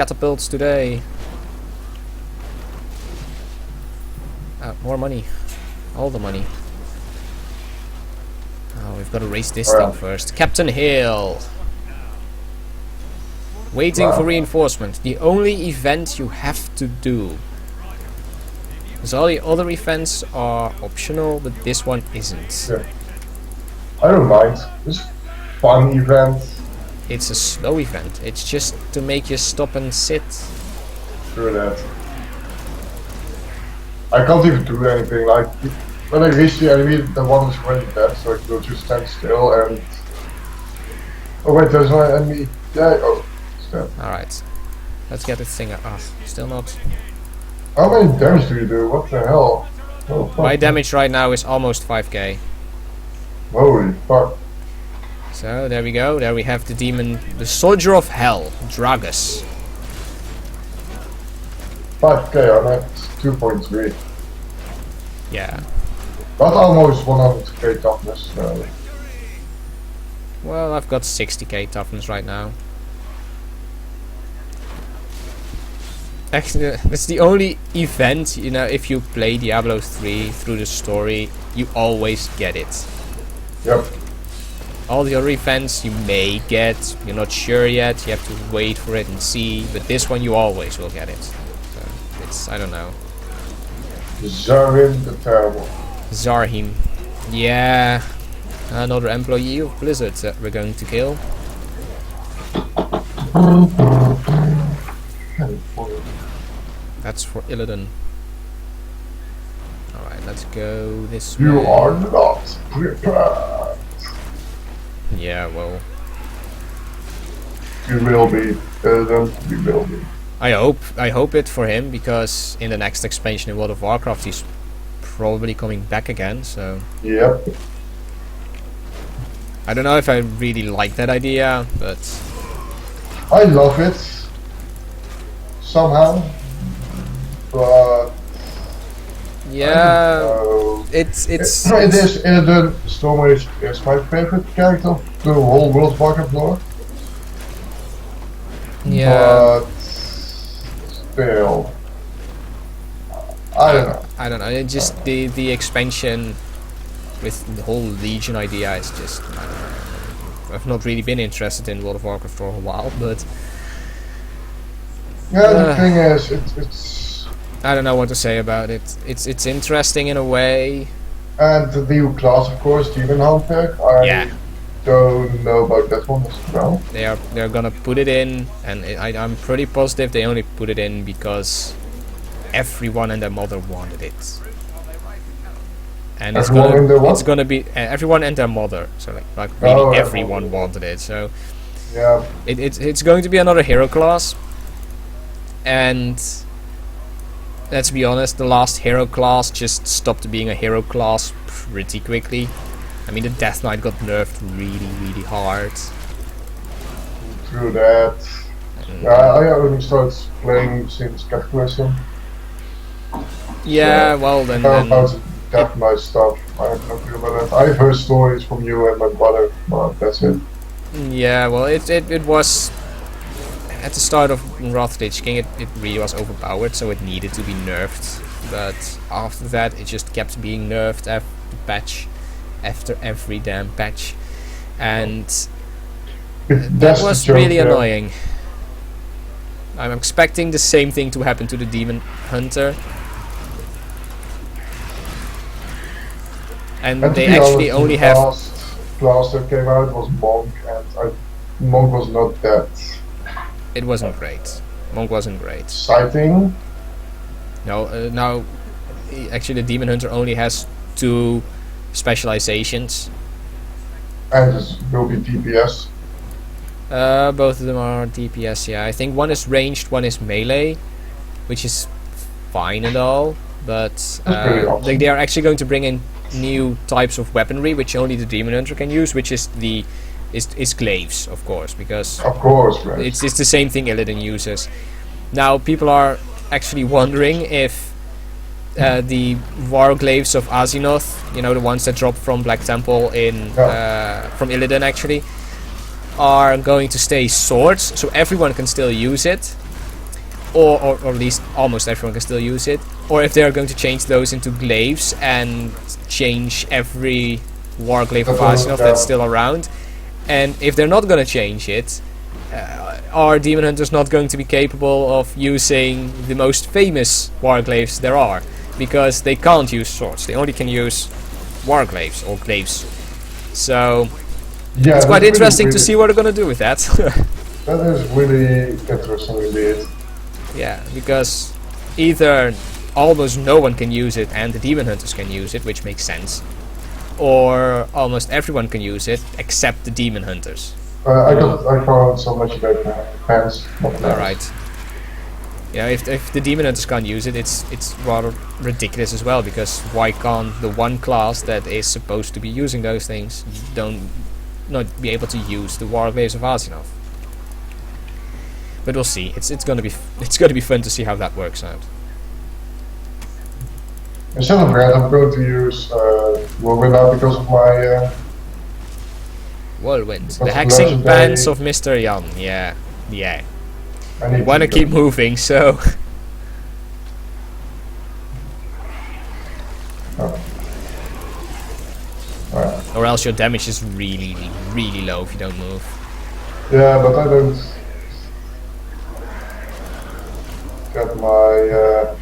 catapults today. More money. All the money. Oh, we've got to raise this thing first. Captain Hill. Waiting for reinforcement. The only event you have to do. Because all the other events are optional, but this one isn't. Yeah. I don't mind. It's a fun event. It's a slow event. It's just to make you stop and sit. True that. I can't even do anything. Like when I reach the enemy, the one is already dead, so I will just stand still and. Oh wait, there's no enemy. Yeah. Oh, it's dead. All right. Let's get this thing. Still not. How many damage do you do? What the hell? Oh, fuck. My damage right now is almost 5k. Holy fuck. So there we go. There we have the demon, the soldier of hell, Dragus. 5k, I'm at 2.3. Yeah. But almost 100k toughness. So. Well, I've got 60k toughness right now. Actually, that's the only event, you know, if you play Diablo 3 through the story, you always get it. Yep. All the other events you may get, you're not sure yet, you have to wait for it and see, but this one you always will get it. So, it's, I don't know. Zarin the Terrible. Zarhim. Yeah. Another employee of Blizzard that we're going to kill. That's for Illidan. Alright, let's go this way. You are not prepared. Yeah, well. You will be. You will be. I hope it for him, because in the next expansion in World of Warcraft he's probably coming back again, so. Yep. I don't know if I really like that idea, but I love it. Somehow. But yeah, it is the Stormage is my favorite character of the whole World of Warcraft lore. yeah. But still, I don't know. I don't know. It just the expansion with the whole Legion idea is just. I don't know. I've not really been interested in World of Warcraft for a while, but Yeah, the thing is, it's I don't know what to say about it. It's interesting in a way. and the new class, of course, Demon Hunter. I don't know about that one as well. They're gonna put it in, and I'm pretty positive they only put it in because everyone and their mother wanted it. And it's gonna be everyone and their mother. So like really everyone wanted it. So yeah, it's going to be another hero class. And let's be honest, the last hero class just stopped being a hero class pretty quickly. I mean, the Death Knight got nerfed really hard. True that. I only started playing since Cataclysm. Yeah, so, well then. About the Death Knight stuff, I have no clue about that. I've heard stories from you and my brother, but that's it. Yeah, well, it was at the start of Wrath of the Lich King. It really was overpowered, so it needed to be nerfed. But after that, it just kept being nerfed after every damn patch, and that was really annoying. I'm expecting the same thing to happen to the Demon Hunter. And they actually only have. The last class that came out was Monk, and Monk was not that. It wasn't great. Monk wasn't great. Exciting. No, now actually the Demon Hunter only has 2 specializations. And it will be DPS. Both of them are DPS. Yeah, I think one is ranged, one is melee, which is fine and all. But they are actually going to bring in new types of weaponry, which only the Demon Hunter can use, which is the glaives, of course, because right. it's the same thing Illidan uses. Now people are actually wondering if the war glaives of Azinoth, you know, the ones that drop from Black Temple in from Illidan actually, are going to stay swords, so everyone can still use it, or at least almost everyone can still use it, or if they're going to change those into glaives and change every warglaive of Asinov that's still around. And if they're not going to change it, are demon hunters not going to be capable of using the most famous warglaives there are? Because they can't use swords, they only can use warglaives or glaives. So Yeah, it's quite interesting to see what they're going to do with that. That is really interesting indeed. Yeah, because either almost no one can use it and the demon hunters can use it, which makes sense, or almost everyone can use it except the demon hunters. I found some legendary pants. Alright. Yeah, if the demon hunters can't use it, it's rather ridiculous as well, because why can't the one class that is supposed to be using those things not be able to use the warglaives of Asinov? But we'll see. It's gonna be fun to see how that works out. Instead of red, I'm going to use Whirlwind now because of my Whirlwind. The hexing bands of Mr. Jan. Yeah. Yeah. I wanna keep moving, so or else your damage is really, really low if you don't move. Yeah, but I don't get my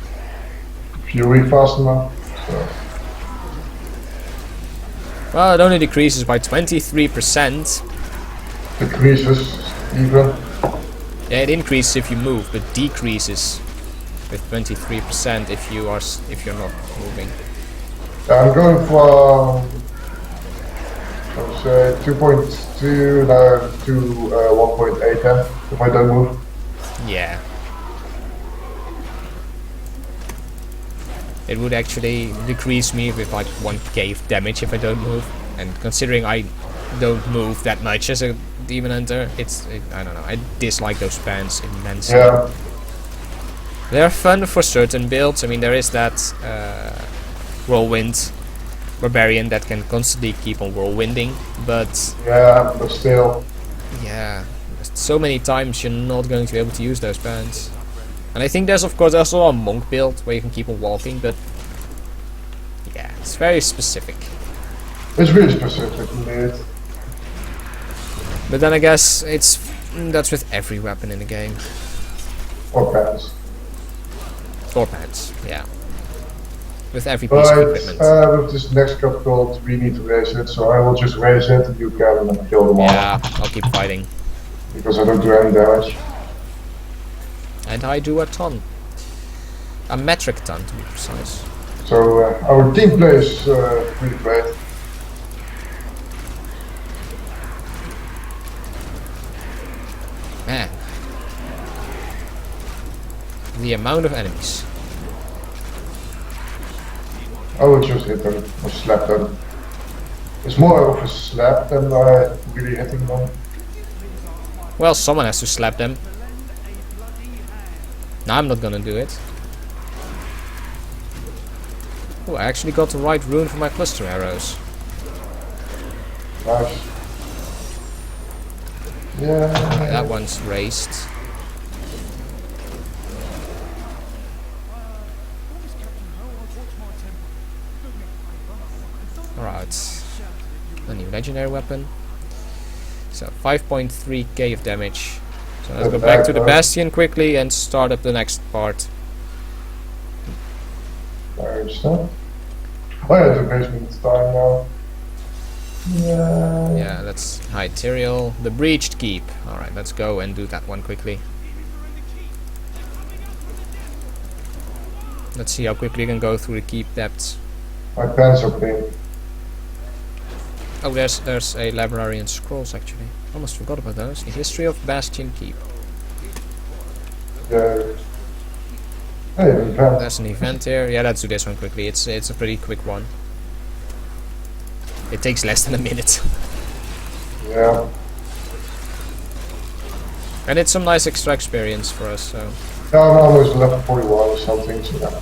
fury fast enough. So. Well, it only decreases by 23%. Decreases even. Yeah, it increases if you move, but decreases with 23% if you're not moving. Yeah, I'm going from let's say 2.2 now to 1.8 then if I don't move. Yeah. It would actually decrease me with like 1k of damage if I don't move, and considering I don't move that much as a demon hunter, I don't know, I dislike those spans immensely. Yeah. They're fun for certain builds. I mean, there is that whirlwind barbarian that can constantly keep on whirlwinding, but yeah, but still, yeah, so many times you're not going to be able to use those spans. And I think there's of course also a monk build where you can keep on walking, but yeah, it's very specific. It's really specific indeed. But then I guess that's with every weapon in the game. Or pants. Or pants, yeah. With every piece of equipment. With this next cup gold, we need to raise it, so I will just raise it and you can kill them all. Yeah, I'll keep fighting. Because I don't do any damage. And I do a ton. A metric ton, to be precise. So our team plays really great. Man. The amount of enemies. I will just hit them or slap them. It's more of a slap than really hitting them. Well, someone has to slap them. No, I'm not gonna do it. Oh, I actually got the right rune for my cluster arrows. Nice. Yeah. Okay, that one's raised. Alright. A new legendary weapon. So 5.3k of damage. So let's go back to the Bastion quickly and start up the next part. There's that. Oh yeah, the basement's dying now. Yeah. Yeah, that's High Tyrael. The Breached Keep. Alright, let's go and do that one quickly. Let's see how quickly you can go through the keep depths. My pants are pink. Oh, there's a library and scrolls actually. Almost forgot about those. The history of Bastion Keep. Yeah. Hey, an event. There's an event here. Yeah, let's do this one quickly. It's a pretty quick one. It takes less than a minute. Yeah. And it's some nice extra experience for us, so. Yeah, I'm almost level 41 or something, so yeah.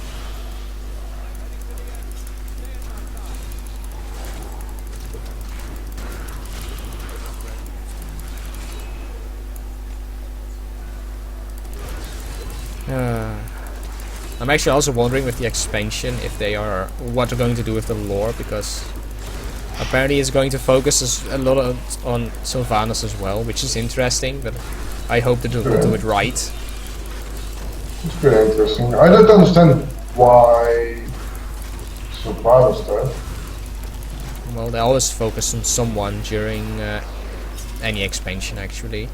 I'm actually also wondering with the expansion if they are what they're going to do with the lore, because apparently it's going to focus a lot on Sylvanas as well, which is interesting, but I hope that they'll do it right. It's pretty interesting. I don't understand why Sylvanas though. Well, they always focus on someone during any expansion actually.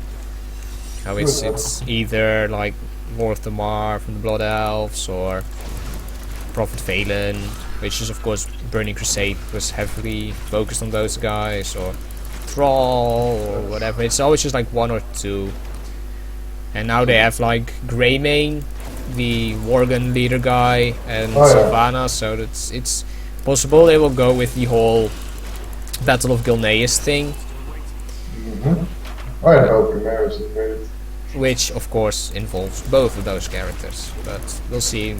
How it's either like Vorthamar from the Blood Elves or Prophet Valen, which is of course Burning Crusade was heavily focused on those guys, or Thrall or whatever. It's always just like one or two. And now they have like Greymane, the Worgen leader guy, and Sylvanas, so it's possible they will go with the whole Battle of Gilneas thing. I hope Gilneas is made. Which of course involves both of those characters, but we'll see.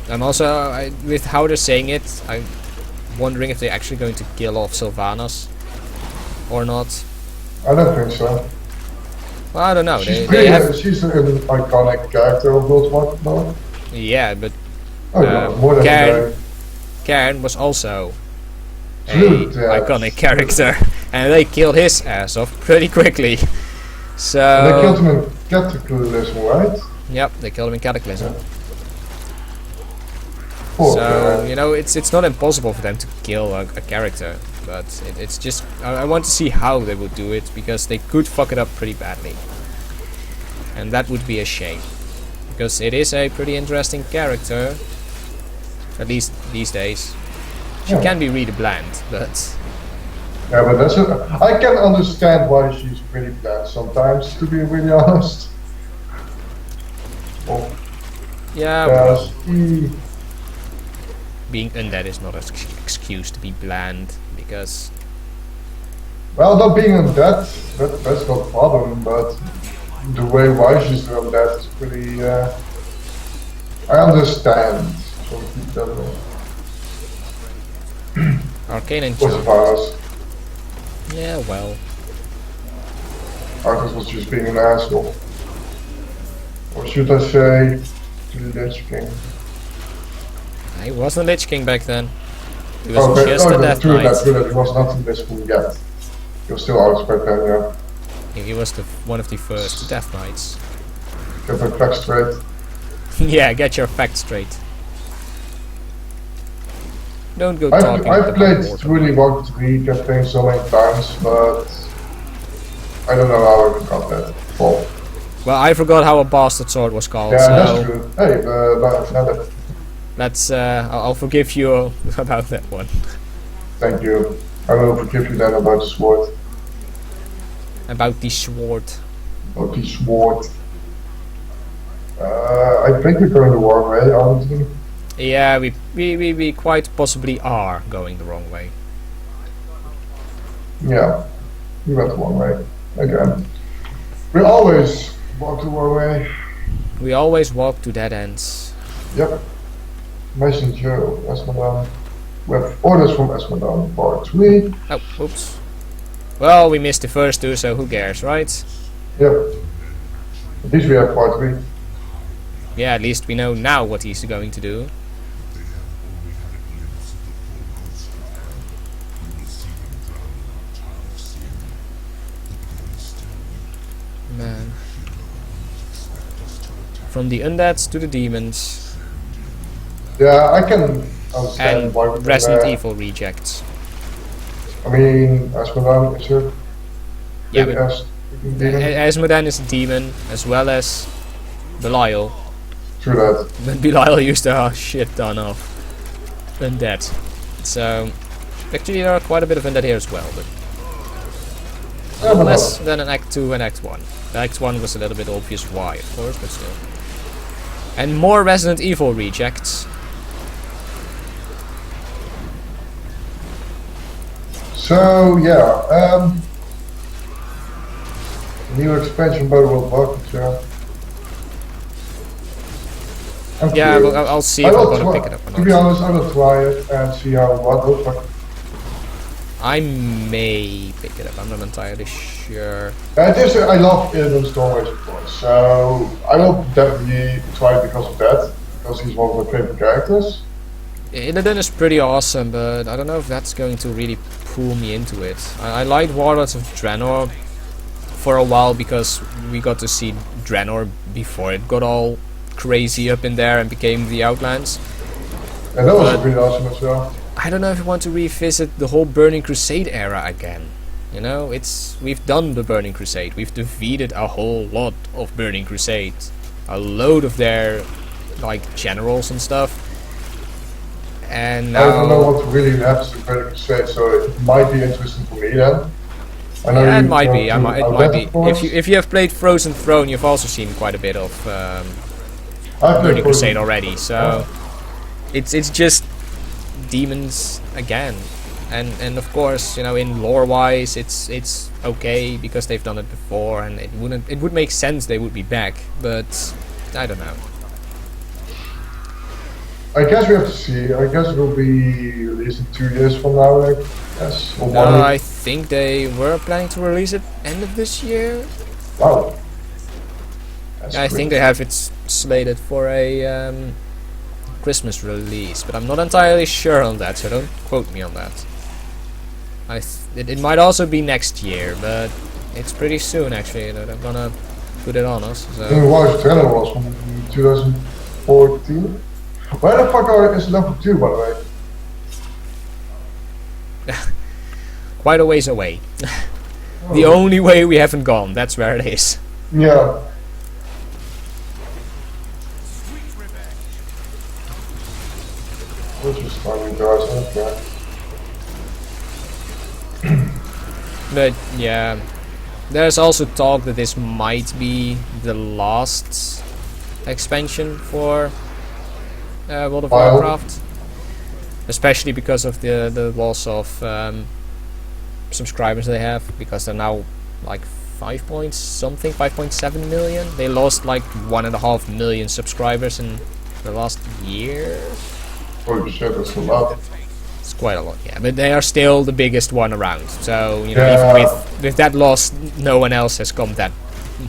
I'm also, with how they're saying it, I'm wondering if they're actually going to kill off Sylvanas or not. I don't think so. Well, I don't know. She's an iconic character of World War now. Yeah, but more than Cairn was also an iconic character, and they killed his ass off pretty quickly. So and they killed him in Cataclysm, right? Yep, they killed him in Cataclysm. So you know, it's not impossible for them to kill a character, but it's just I want to see how they would do it, because they could fuck it up pretty badly, and that would be a shame, because it is a pretty interesting character, at least these days. She can be really bland, but yeah, but I can understand why she's pretty bland sometimes, to be really honest. Well, yeah. Well, being undead is not an excuse to be bland, because... Well, not being undead, that's not a problem, but the way why she's undead is pretty... I understand. So keep that away. Arcane and Arthas. Yeah, well. Arthas was just being an asshole. Or should I say, to the Lich King? He wasn't Lich King back then. He was just a Death Knight. True, he was not in Lich King yet. He was still out back then, yeah. He was one of the first Death Knights. Get my facts straight. Yeah, get your facts straight. Don't go talking I've played really 1-3 campaign so many times, but I don't know how I forgot that. Well, I forgot how a bastard sword was called. Yeah, so that's true. Hey, that's I'll forgive you about that one. Thank you. I will forgive you then about the sword. About the sword. About the sword. I think we're going the wrong way, aren't we? Yeah, we quite possibly are going the wrong way. Yeah, we went the wrong way again. We always walk the wrong way. We always walk to dead ends. Yep. Messenger, Esmadon. We have orders from Esmadon, part 3. Oh, oops. Well, we missed the first two, so who cares, right? Yep. At least we have part 3. Yeah, at least we know now what he's going to do. Man. From the undeads to the demons. Yeah, I can understand and why Resident Evil rejects. I mean, Esmadon is a yeah, but Esmadon is a demon as well as Belial. True that. But Belial used a shit ton of undead. So actually there are quite a bit of undead here as well, but less than in Act 2 and Act 1. Act 1 was a little bit obvious why, of course, but still. And more Resident Evil rejects. So yeah, new expansion by World Bucket, yeah. Yeah, I'll see if I'm gonna pick it up or not. To be honest, I will try it and see how it looks like. I may pick it up, I'm not entirely sure. sure. It is, I love Illidan's stories, of course, so I will definitely try it because of that, because he's one of my favorite characters. Illidan is pretty awesome, but I don't know if that's going to really pull me into it. I liked Warlords of Draenor for a while because we got to see Draenor before it got all crazy up in there and became the Outlands. And that was pretty awesome as well. I don't know if I want to revisit the whole Burning Crusade era again. You know, we've done the Burning Crusade. We've defeated a whole lot of Burning Crusade. A load of their like generals and stuff. And now I don't know what really happens to Burning Crusade, so it might be interesting for me then. I know yeah, it you might be. don't It might be. of course. If you have played Frozen Throne, you've also seen quite a bit of I've played Burning Crusade Frozen. already. So it's just demons again. And of course, you know, in lore wise, it's okay because they've done it before, and it would make sense they would be back, but I don't know. I guess we have to see. I guess it will be released in 2 years from now, I guess. Or No, 1 year. I think they were planning to release it end of this year. Wow. That's I great. think they have it slated for a Christmas release, but I'm not entirely sure on that, so don't quote me on that. It might also be next year, but it's pretty soon actually that I'm gonna put it on us. I So think Warlords of Draenor was from 2014. Where the fuck is level 2, by the way? quite a ways away. The only way we haven't gone, that's where it is. Yeah. Which is funny, guys. Okay. But yeah, there's also talk that this might be the last expansion for World of Wow. Warcraft, especially because of the loss of subscribers they have, because they're now like 5.7 million. They lost like 1.5 million subscribers in the last year. Holy shit, that's a lot. It's quite a lot, yeah. But they are still the biggest one around. So you know, Yeah. even with that loss, no one else has come that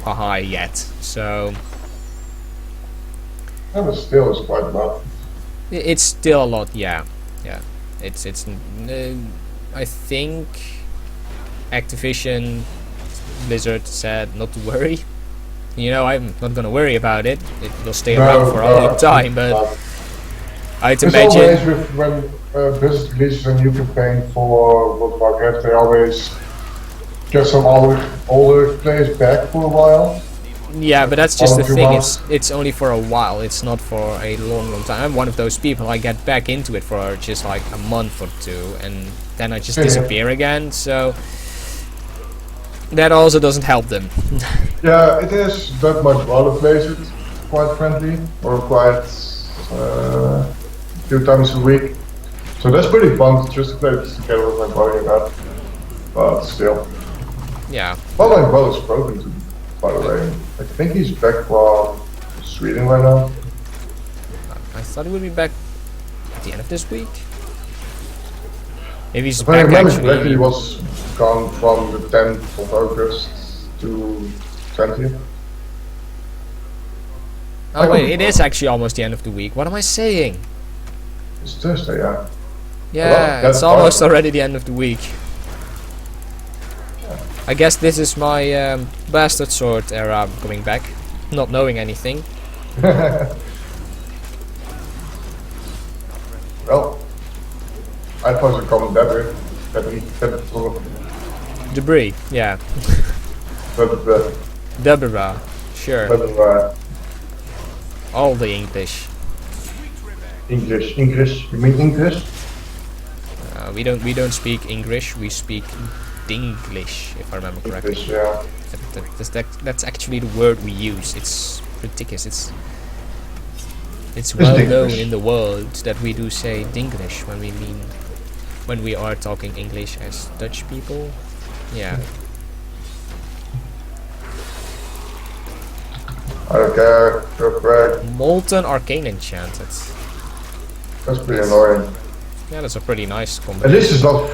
high yet. So Yeah, but still, it's quite a lot. it's still a lot, yeah. It's I think Activision Blizzard said not to worry. You know, I'm not gonna worry about it. It will stay around for a long time, but I'd It's imagine. always with when Blizzard releases a new campaign for World of Warcraft, they always get some older players back for a while. Yeah, but that's just the 1 or 2 thing. months. It's only for a while. It's not for a long time. I'm one of those people. I get back into it for just like a month or two, and then I just Yeah. disappear again. So that also doesn't help them. Yeah, it is that my brother plays it quite friendly, or quite a few times a week. So that's pretty fun just to play this together with my brother and that. But still. Yeah. Well, my brother's broken to, by the way. I think he's back from Sweden right now. I thought he would be back at the end of this week. If he's If I back remember correctly, actually. he was gone from the 10th of August to 20th. Oh wait, it is actually almost the end of the week. What am I saying? It's Thursday, yeah. Yeah, that's it's almost fine. already the end of the week. I guess this is my bastard sword era coming back, not knowing anything. Well, I thought you comment better. Debris, yeah. Deborah, sure. All the English. English, you mean English? We don't speak English. We speak Dinglish, if I remember correctly. English, yeah. That's actually the word we use. It's ridiculous. It's well known Dinglish. in the world that we do say Dinglish when we are talking English as Dutch people. Yeah. I don't care, go for it. Molten Arcane Enchanted. That's pretty annoying. Yeah, that's a pretty nice At combination. least it's not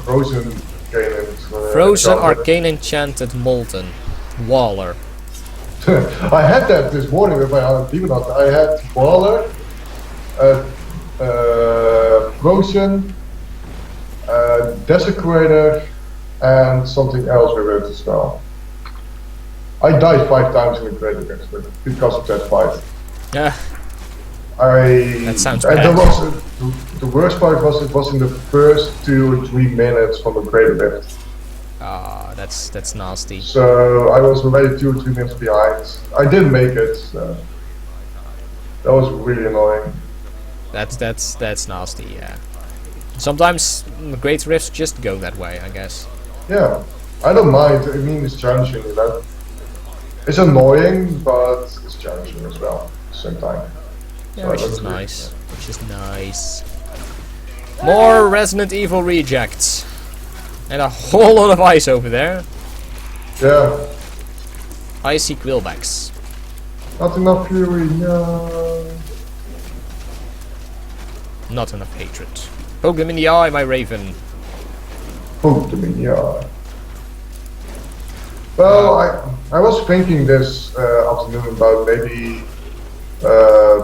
frozen Frozen, enchantment. Arcane Enchanted, Molten. Waller. I had that this morning with my Demon Hunter. I had Waller, Frozen, Desecrator, and something else with it as well. I died 5 times in the Great Rift because of that fight. Yeah. That sounds and bad. The worst part was it was in the first 2 or 3 minutes from the Great Rift. Ah, that's nasty. So I was already 2 or 3 minutes behind. I didn't make it. So that was really annoying. That's nasty. Yeah. Sometimes the Great Rifts just go that way, I guess. Yeah, I don't mind. I mean, it's challenging, you know. It's annoying, but it's challenging as well at the same time. Yeah, So which I is don't really- nice. Which is nice. More Resident Evil rejects. And a whole lot of ice over there. Yeah, Icy Quillbacks. not enough fury. No. Not enough hatred. Poke them in the eye, my raven. Poked them in the eye. Well, I was thinking this afternoon about maybe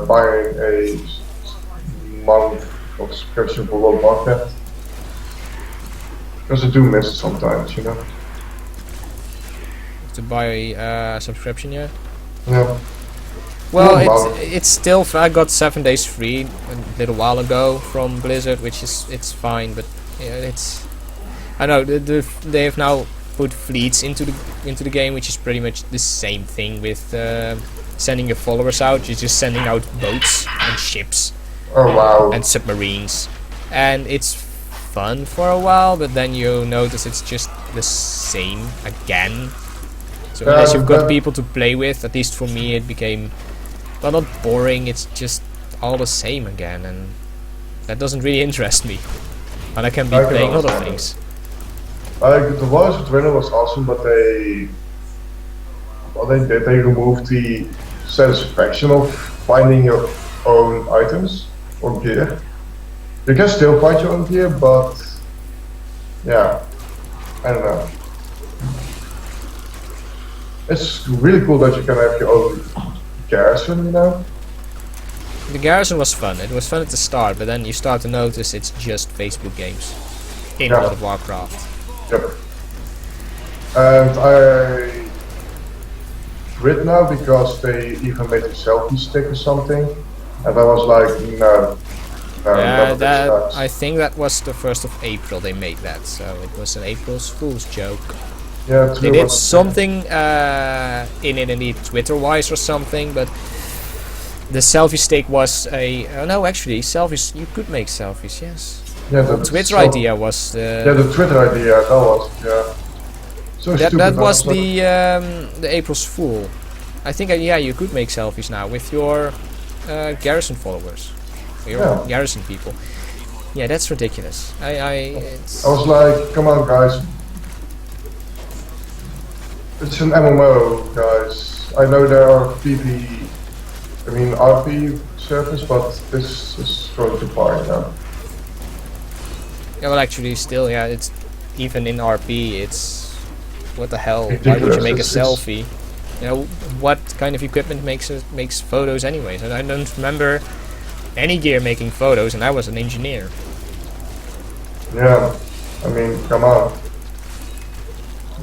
buying a month of subscription for World of Warcraft. Because I do miss it sometimes, you know. To buy a subscription, yeah. Yeah. Well, Well, it's still. I got 7 days free a little while ago from Blizzard, which is it's fine, but yeah, it's. I know they have now put fleets into the game, which is pretty much the same thing with sending your followers out. You're just sending out boats and ships Oh wow. and submarines, and it's fun for a while, but then you notice it's just the same again. So Yeah, unless you've got but- people to play with, at least for me, it became well, not boring. It's just all the same again, and that doesn't really interest me. And I can be I can playing other understand things. Like the Warriors of Draenor was awesome, but they removed the satisfaction of finding your own items or gear. You can still find your own gear, but yeah, I don't know. It's really cool that you can have your own garrison, you know. The garrison was fun. It was fun at the start, but then you start to notice it's just Facebook games in Yeah. World of Warcraft. Yep. And I quit now because they even made a selfie stick or something, and I was like, no. Yeah, that I think that was the 1st of April they made that, so it was an April's Fool's joke. Yeah, They did something in it, indeed, Twitter-wise or something, but the selfie stick was a... Oh no, actually, selfies, you could make selfies, yes. Yeah, The Twitter idea was... Yeah, the Twitter idea, that was, yeah. So that stupid. was like- the April's Fool. I think, yeah, you could make selfies now with your garrison followers. Your Yeah. garrison people. Yeah, that's ridiculous. It's... I was like, come on guys. It's an MMO, guys. I know there are RP servers, but this is going too far, you know. Yeah, well, actually, still, yeah, it's even in RP. It's what the hell? Why would Ridiculous. you make a It's- selfie? You know, what kind of equipment makes photos, anyways? And I don't remember any gear making photos, and I was an engineer. Yeah, I mean, come on.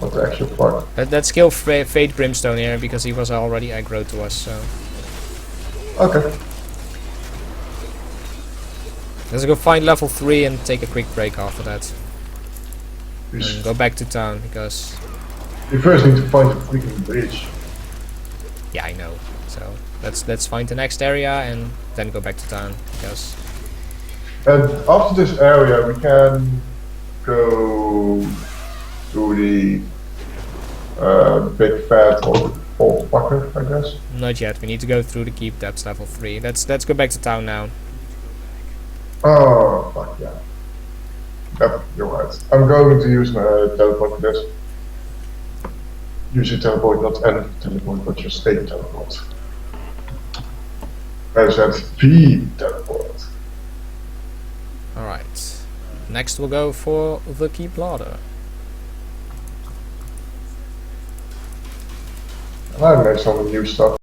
What the actual fuck? Let's kill Fate Brimstone here because he was already aggro to us. So Okay. let's go find level 3 and take a quick break after that, You, and go back to town because you first need to find the freaking bridge. yeah, I know. So let's find the next area and then go back to town because And after this area, we can go to the big fat old fucker, I guess. not yet. We need to go through the keep. That's level 3. Let's go back to town now. Oh, fuck yeah. Yep, you're right. I'm going to use my teleport for this. Use your teleport, not any teleport, but your state teleport. I said P teleport. All right. Next we'll go for the keep ladder. I made some new stuff.